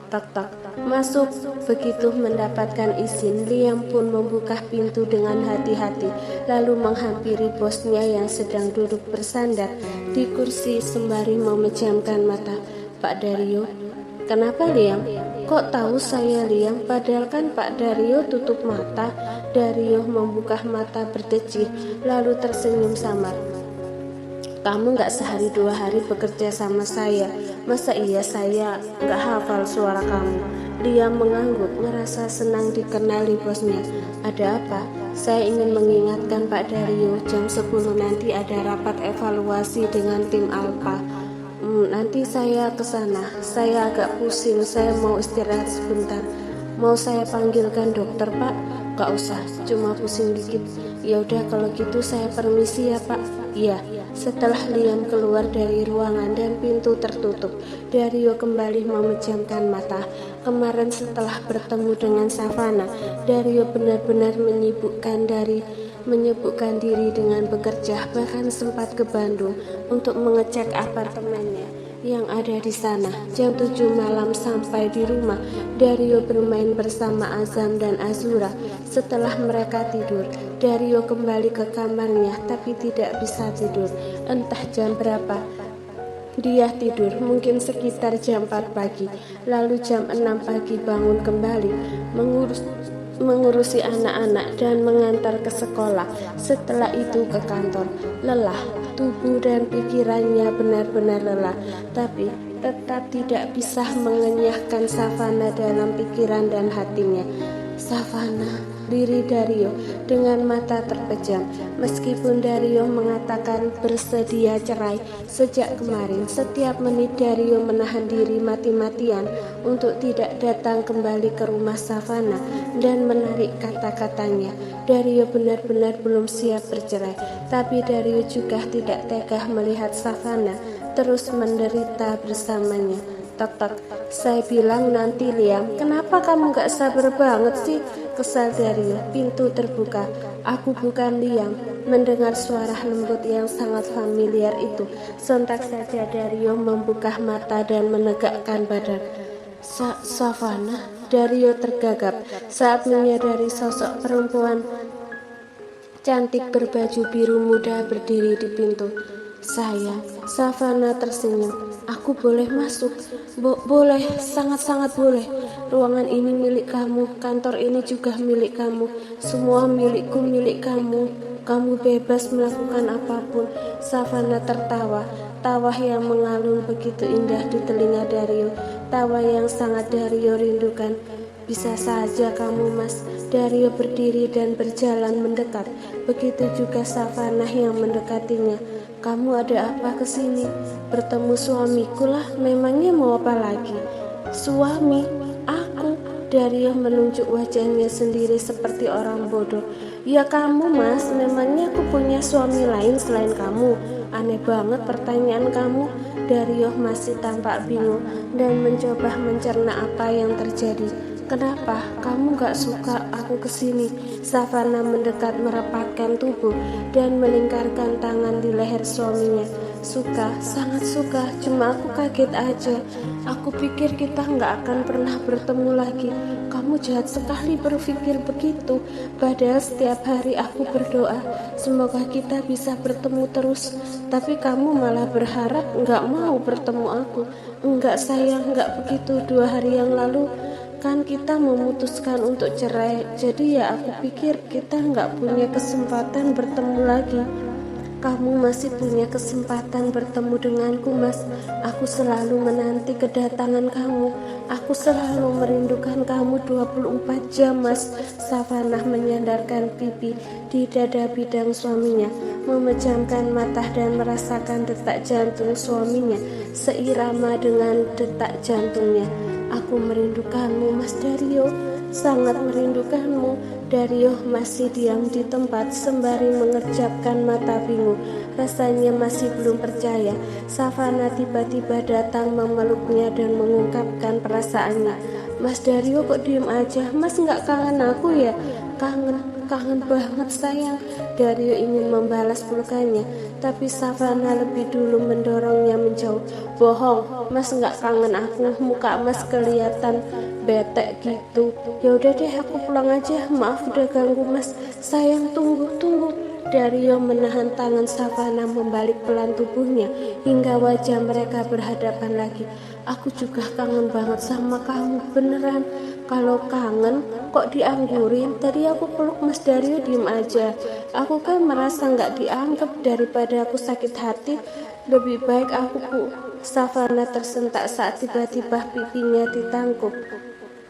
Tak-tak, masuk. Begitu mendapatkan izin, Liam pun membuka pintu dengan hati-hati, lalu menghampiri bosnya yang sedang duduk bersandar di kursi sembari memejamkan mata. Pak Dario. Kenapa Liam? Kok tahu saya Liam? Padahal kan Pak Dario tutup mata. Dario membuka mata berdecih, lalu tersenyum samar. Kamu gak sehari 2 hari bekerja sama saya. Masa iya saya gak hafal suara kamu? Liam mengangguk, merasa senang dikenali bosnya. Ada apa? Saya ingin mengingatkan Pak Dario, jam 10 nanti ada rapat evaluasi dengan tim Alpha. Nanti saya ke sana. Saya agak pusing, saya mau istirahat sebentar. Mau saya panggilkan dokter, Pak? Gak usah, cuma pusing dikit. Ya udah kalau gitu saya permisi ya, Pak. Iya. Setelah Liam keluar dari ruangan dan pintu tertutup, Dario kembali memejamkan mata. Kemarin setelah bertemu dengan Savannah, Dario benar-benar menyibukkan diri dengan bekerja, bahkan sempat ke Bandung untuk mengecek apartemennya yang ada di sana. Jam 7 malam sampai di rumah, Dario bermain bersama Azam dan Azura. Setelah mereka tidur, Dario kembali ke kamarnya tapi tidak bisa tidur. Entah jam berapa dia tidur, mungkin sekitar jam 4 pagi. Lalu jam 6 pagi bangun kembali, mengurusi anak-anak dan mengantar ke sekolah. Setelah itu ke kantor. Lelah, tubuh dan pikirannya benar-benar lelah, tapi tetap tidak bisa mengenyahkan Savannah dalam pikiran dan hatinya. Savannah, diri Dario dengan mata terpejam. Meskipun Dario mengatakan bersedia cerai sejak kemarin, setiap menit Dario menahan diri mati-matian untuk tidak datang kembali ke rumah Savannah dan menarik kata-katanya. Dario benar-benar belum siap bercerai, tapi Dario juga tidak tega melihat Savannah terus menderita bersamanya. Tak-tak, saya bilang nanti Liam, kenapa kamu gak sabar banget sih? Kesal Dario. Pintu terbuka. Aku bukan Liam. Mendengar suara lembut yang sangat familiar itu, sontak saja Dario membuka mata dan menegakkan badan. Savannah. Dario tergagap saat menyadari sosok perempuan cantik berbaju biru muda berdiri di pintu. Sayang, Savannah tersenyum. Aku boleh masuk? Boleh, sangat-sangat boleh. Ruangan ini milik kamu, kantor ini juga milik kamu, semua milikku, milik kamu. Kamu bebas melakukan apapun. Savannah tertawa, tawa yang mengalun begitu indah di telinga Dario, tawa yang sangat Dario rindukan. Bisa saja kamu, Mas. Dario berdiri dan berjalan mendekat. Begitu juga Savannah yang mendekatinya. Kamu ada apa kesini? Bertemu suamiku lah, memangnya mau apa lagi? Suami? Aku? Dario menunjuk wajahnya sendiri seperti orang bodoh. Ya kamu, Mas, memangnya aku punya suami lain selain kamu? Aneh banget pertanyaan kamu. Dario masih tampak bingung dan mencoba mencerna apa yang terjadi. Kenapa kamu gak suka aku kesini? Savannah mendekat merapatkan tubuh dan melingkarkan tangan di leher suaminya. Suka, sangat suka, cuma aku kaget aja. Aku pikir kita gak akan pernah bertemu lagi. Kamu jahat sekali berpikir begitu. Padahal setiap hari aku berdoa semoga kita bisa bertemu terus. Tapi kamu malah berharap gak mau bertemu aku. Enggak sayang, gak begitu. 2 hari yang lalu kan kita memutuskan untuk cerai, jadi ya aku pikir kita nggak punya kesempatan bertemu lagi. Kamu masih punya kesempatan bertemu denganku, Mas. Aku selalu menanti kedatangan kamu. Aku selalu merindukan kamu 24 jam, Mas. Savannah menyandarkan pipi di dada bidang suaminya, memejamkan mata dan merasakan detak jantung suaminya seirama dengan detak jantungnya. Aku merindukanmu, Mas Dario, sangat merindukanmu. Dario masih diam di tempat sembari mengerjapkan mata bingung. Rasanya masih belum percaya. Savannah tiba-tiba datang memeluknya dan mengungkapkan perasaannya. Mas Dario kok diem aja? Mas nggak kangen aku ya? Kangen. kangen banget sayang. Dario ingin membalas pelukannya, tapi Savana lebih dulu mendorongnya menjauh. Bohong, Mas nggak kangen aku, muka Mas kelihatan bete gitu. Ya udah deh, aku pulang aja, maaf udah ganggu Mas. Sayang, tunggu. Dario menahan tangan Savana membalik pelan tubuhnya hingga wajah mereka berhadapan lagi. Aku juga kangen banget sama kamu, beneran. Kalau kangen kok dianggurin? Tadi aku peluk Mas Dario diem aja. Aku kan merasa nggak dianggap, daripada aku sakit hati. Lebih baik aku Savana tersentak saat tiba-tiba pipinya ditangkup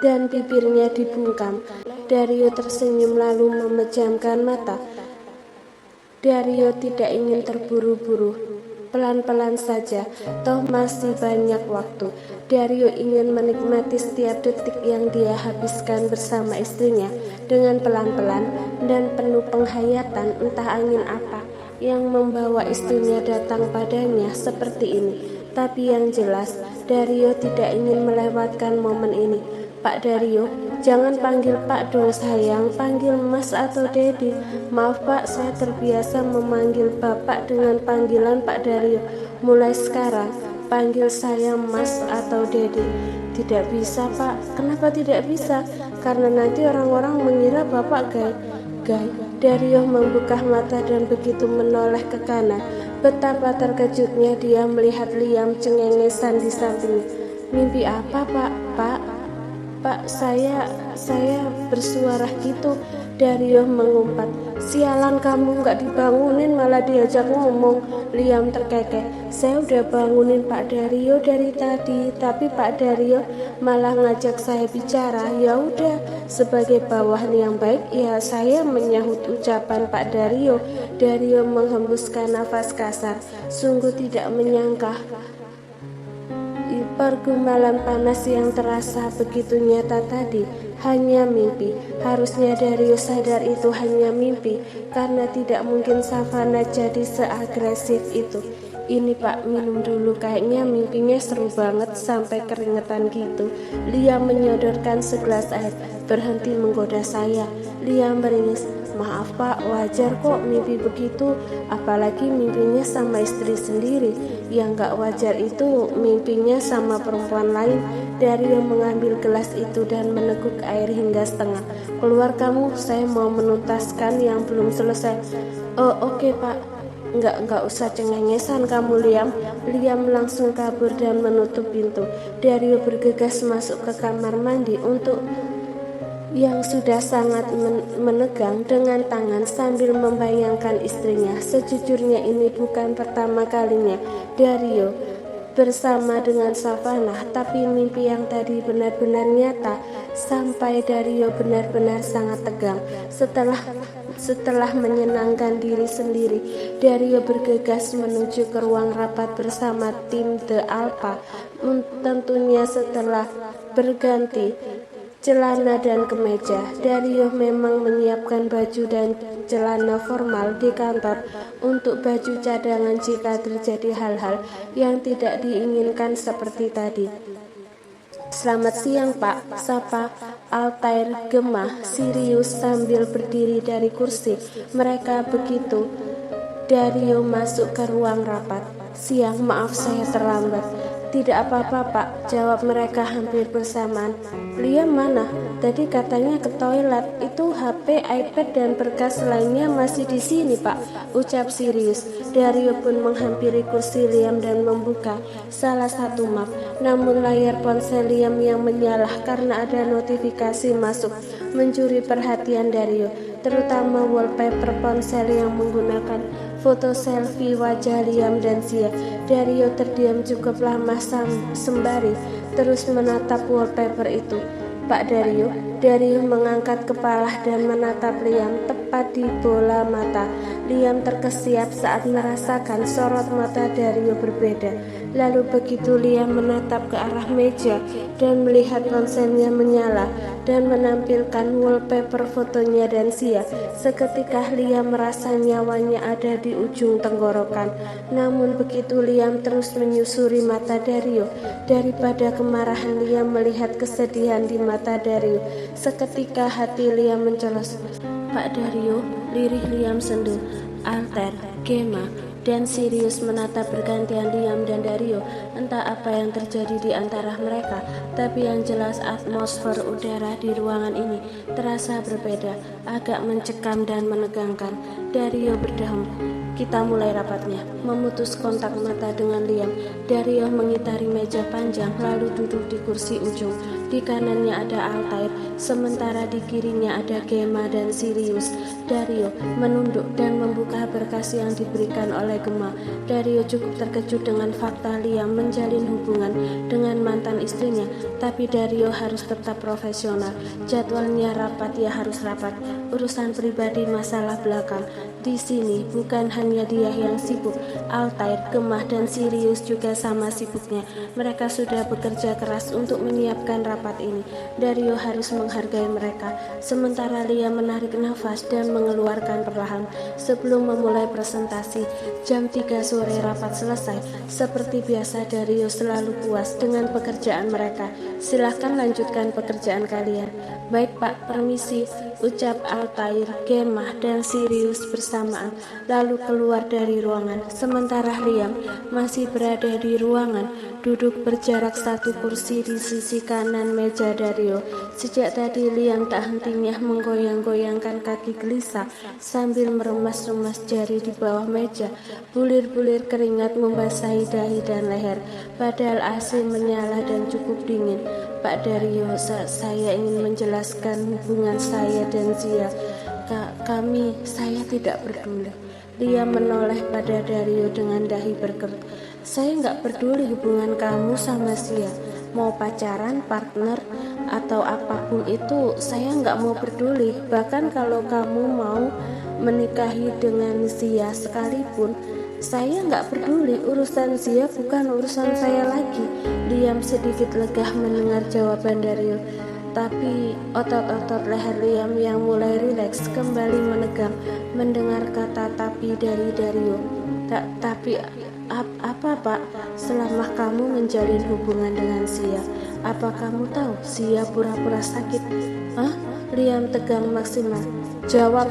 dan bibirnya dibungkam. Dario tersenyum lalu memejamkan mata. Dario tidak ingin terburu-buru, pelan-pelan saja, toh masih banyak waktu. Dario ingin menikmati setiap detik yang dia habiskan bersama istrinya dengan pelan-pelan dan penuh penghayatan. Entah angin apa yang membawa istrinya datang padanya seperti ini, tapi yang jelas Dario tidak ingin melewatkan momen ini. Pak Dario, jangan panggil Pak dong sayang, panggil Mas atau Dedi. Maaf Pak, saya terbiasa memanggil Bapak dengan panggilan Pak Dario. Mulai sekarang, panggil saya Mas atau Dedi. Tidak bisa Pak, kenapa tidak bisa? Karena nanti orang-orang mengira Bapak gay. Dario membuka mata dan begitu menoleh ke kanan. Betapa terkejutnya dia melihat Liam cengengesan di sampingnya. Mimpi apa Pak, saya bersuara gitu. Dario mengumpat. Sialan kamu, nggak dibangunin malah diajak ngomong. Liam terkekeh. Saya udah bangunin Pak Dario dari tadi, tapi Pak Dario malah ngajak saya bicara. Ya udah, sebagai bawahan yang baik ya saya menyahut ucapan Pak Dario. Dario menghembuskan nafas kasar. Sungguh tidak menyangka pergumalan panas yang terasa begitu nyata tadi hanya mimpi. Harusnya Dario sadar itu hanya mimpi, karena tidak mungkin Savana jadi seagresif itu. Ini Pak, minum dulu, kayaknya mimpinya seru banget sampai keringetan gitu. Liam menyodorkan segelas air. Berhenti menggoda saya. Liam meringis. Maaf Pak, wajar kok mimpi begitu, apalagi mimpinya sama istri sendiri. Yang gak wajar itu mimpinya sama perempuan lain. Dario mengambil gelas itu dan meneguk air hingga setengah. Keluar kamu, saya mau menuntaskan yang belum selesai. Oh oke Pak. Enggak usah cengengesan kamu Liam. Liam langsung kabur dan menutup pintu. Dario bergegas masuk ke kamar mandi untuk yang sudah sangat menegang dengan tangan sambil membayangkan istrinya. Sejujurnya ini bukan pertama kalinya Dario bersama dengan Savana, tapi mimpi yang tadi benar-benar nyata sampai Dario benar-benar sangat tegang. Setelah menyenangkan diri sendiri, Dario bergegas menuju ke ruang rapat bersama tim The Alpha. Tentunya setelah berganti celana dan kemeja, Dario memang menyiapkan baju dan celana formal di kantor untuk baju cadangan jika terjadi hal-hal yang tidak diinginkan seperti tadi. Selamat siang Pak, sapa Altair gemah Sirius sambil berdiri dari kursi. Mereka begitu Dario masuk ke ruang rapat. Siang, maaf saya terlambat. Tidak apa-apa Pak, jawab mereka hampir bersamaan. Liam mana? Tadi katanya ke toilet. Itu HP, iPad dan berkas lainnya masih di sini Pak, ucap Sirius. Dario pun menghampiri kursi Liam dan membuka salah satu map. Namun layar ponsel Liam yang menyala karena ada notifikasi masuk mencuri perhatian Dario, terutama wallpaper ponsel yang menggunakan foto selfie wajah Liam dan Zia. Dario terdiam cukup lama sembari terus menatap wallpaper itu. Pak Dario mengangkat kepala dan menatap Liam tepat di bola mata. Liam terkesiap saat merasakan sorot mata Dario berbeda Lalu begitu Liam menatap ke arah meja dan melihat ponselnya menyala dan menampilkan wallpaper fotonya dan Sia, seketika Liam merasa nyawanya ada di ujung tenggorokan. Namun begitu Liam terus menyusuri mata Dario, daripada kemarahan Liam melihat kesedihan di mata Dario, seketika hati Liam mencelos. Pak Dario, lirih Liam sendu. Altair, Gemma, dan Sirius menatap bergantian Liam dan Dario. Entah apa yang terjadi di antara mereka, tapi yang jelas atmosfer udara di ruangan ini terasa berbeda, agak mencekam dan menegangkan. Dario berdeham. Kita mulai rapatnya. Memutus kontak mata dengan Liam, Dario mengitari meja panjang lalu duduk di kursi ujung. Di kanannya ada Altair, sementara di kirinya ada Gemma dan Sirius. Dario menunduk dan membuka berkas yang diberikan oleh Gemma. Dario cukup terkejut dengan fakta Liam menjalin hubungan dengan mantan istrinya, tapi Dario harus tetap profesional. Jadwalnya rapat, ya harus rapat. Urusan pribadi masalah belakang. Di sini bukan hanya dia yang sibuk, Altair, Gemma, dan Sirius juga sama sibuknya. Mereka sudah bekerja keras untuk menyiapkan rapat ini. Dario harus menghargai mereka. Sementara Liam menarik nafas dan mengeluarkan perlahan sebelum memulai presentasi. Jam 3 sore rapat selesai. Seperti biasa Dario selalu puas dengan pekerjaan mereka. Silahkan lanjutkan pekerjaan kalian. Baik Pak, permisi, ucap Altair, Gemma, dan Sirius bersamaan, lalu keluar dari ruangan. Sementara Liam masih berada di ruangan, duduk berjarak satu kursi di sisi kanan meja Dario. Sejak tadi Liam tak hentinya menggoyang-goyangkan kaki gelisah sambil meremas-remas jari di bawah meja. Bulir-bulir keringat membasahi dahi dan leher, padahal AC menyala dan cukup dingin. Pak Dario, saya ingin menjelaskan hubungan saya dan Zia. Saya tidak peduli. Liam menoleh pada Dario dengan dahi berkerut. Saya nggak peduli hubungan kamu sama Zia. Mau pacaran, partner, atau apapun itu, saya nggak mau peduli. Bahkan kalau kamu mau menikahi dengan Zia sekalipun, saya nggak peduli. Urusan Zia bukan urusan saya lagi. Liam sedikit lega mendengar jawaban Dario, tapi otot-otot leher Liam yang mulai rileks kembali menegang mendengar kata tapi dari Dario. Tapi apa Pak? Selama kamu menjalin hubungan dengan Zia, apa kamu tahu Zia pura-pura sakit? Hah? Liam tegang maksimal. Jawab,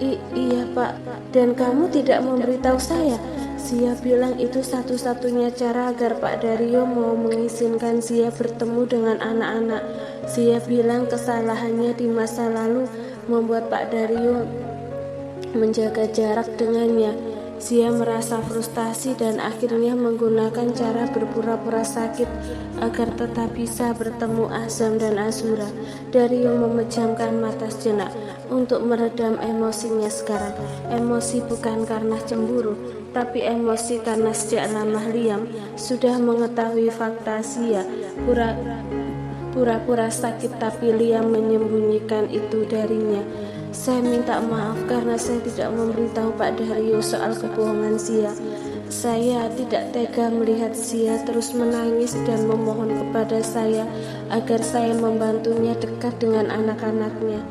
iya Pak. Dan kamu tidak memberitahu saya. Zia bilang itu satu-satunya cara agar Pak Dario mau mengizinkan Zia bertemu dengan anak-anak. Zia bilang kesalahannya di masa lalu membuat Pak Dario menjaga jarak dengannya. Zia merasa frustasi dan akhirnya menggunakan cara berpura-pura sakit agar tetap bisa bertemu Azam dan Azura. Dario memejamkan mata sejenak untuk meredam emosinya sekarang. Emosi bukan karena cemburu, tapi emosi karena sejak lama Liam sudah mengetahui fakta Zia pura-pura sakit, tapi Liam menyembunyikan itu darinya. Saya minta maaf karena saya tidak memberitahu Pak Dario soal kebohongan Zia. Saya tidak tega melihat Zia terus menangis dan memohon kepada saya agar saya membantunya dekat dengan anak-anaknya.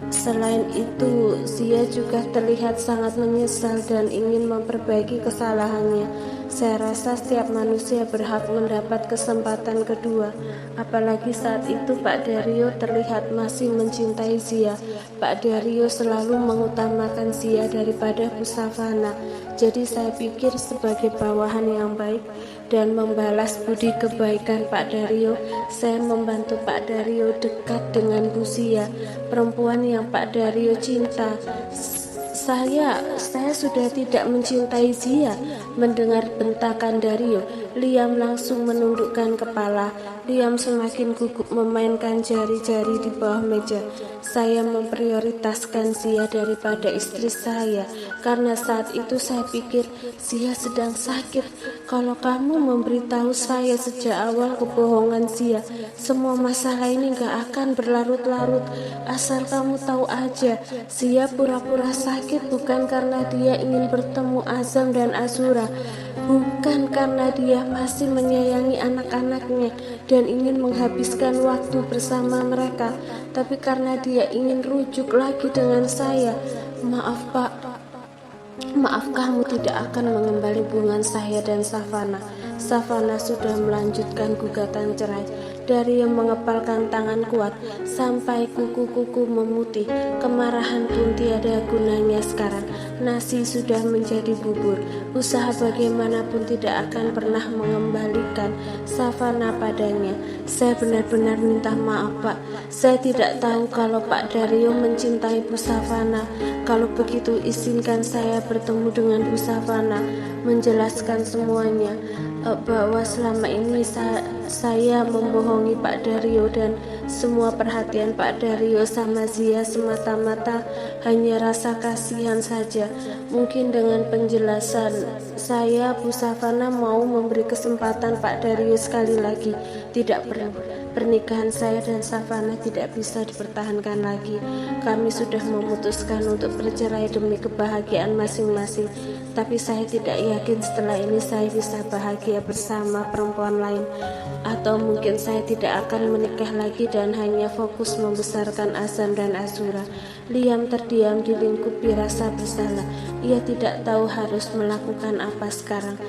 Selain itu, Zia juga terlihat sangat menyesal dan ingin memperbaiki kesalahannya. Saya rasa setiap manusia berhak mendapat kesempatan kedua, apalagi saat itu Pak Dario terlihat masih mencintai Zia. Pak Dario selalu mengutamakan Zia daripada Bu Savana. Jadi saya pikir sebagai bawahan yang baik dan membalas budi kebaikan Pak Dario, saya membantu Pak Dario dekat dengan Bu Zia, perempuan yang Pak Dario cinta. Saya sudah tidak mencintai Zia. Mendengar bentakan Dario, Liam langsung menundukkan kepala. Liam semakin gugup memainkan jari-jari di bawah meja. Saya memprioritaskan Zia daripada istri saya, karena saat itu saya pikir Zia sedang sakit. Kalau kamu memberitahu saya sejak awal kebohongan Zia, semua masalah ini gak akan berlarut-larut. Asal kamu tahu aja, Zia pura-pura sakit bukan karena dia ingin bertemu Azam dan Azura. bukan karena dia masih menyayangi anak-anaknya dan ingin menghabiskan waktu bersama mereka, tapi karena dia ingin rujuk lagi dengan saya. Maaf Pak, maaf, kamu tidak akan mengembali hubungan saya dan Savana. Savana sudah melanjutkan gugatan cerai. Dari yang mengepalkan tangan kuat sampai kuku-kuku memutih, kemarahan pun tiada gunanya sekarang. Nasi sudah menjadi bubur. Usaha bagaimanapun tidak akan pernah mengembalikan Savana padanya. Saya benar-benar minta maaf Pak. Saya tidak tahu kalau Pak Dario mencintai Bu Savana. Kalau begitu izinkan saya bertemu dengan Bu Savana, menjelaskan semuanya, bahwa selama ini saya membohongi Pak Dario dan semua perhatian Pak Dario sama Zia semata-mata hanya rasa kasihan saja. Mungkin dengan penjelasan saya, Bu Savana mau memberi kesempatan Pak Dario sekali lagi. Tidak perlu. Pernikahan saya dan Savana tidak bisa dipertahankan lagi. Kami sudah memutuskan untuk bercerai demi kebahagiaan masing-masing. Tapi saya tidak yakin setelah ini saya bisa bahagia bersama perempuan lain. Atau mungkin saya tidak akan menikah lagi dan hanya fokus membesarkan Azam dan Azura. Liam terdiam dilingkupi rasa bersalah. Ia tidak tahu harus melakukan apa sekarang.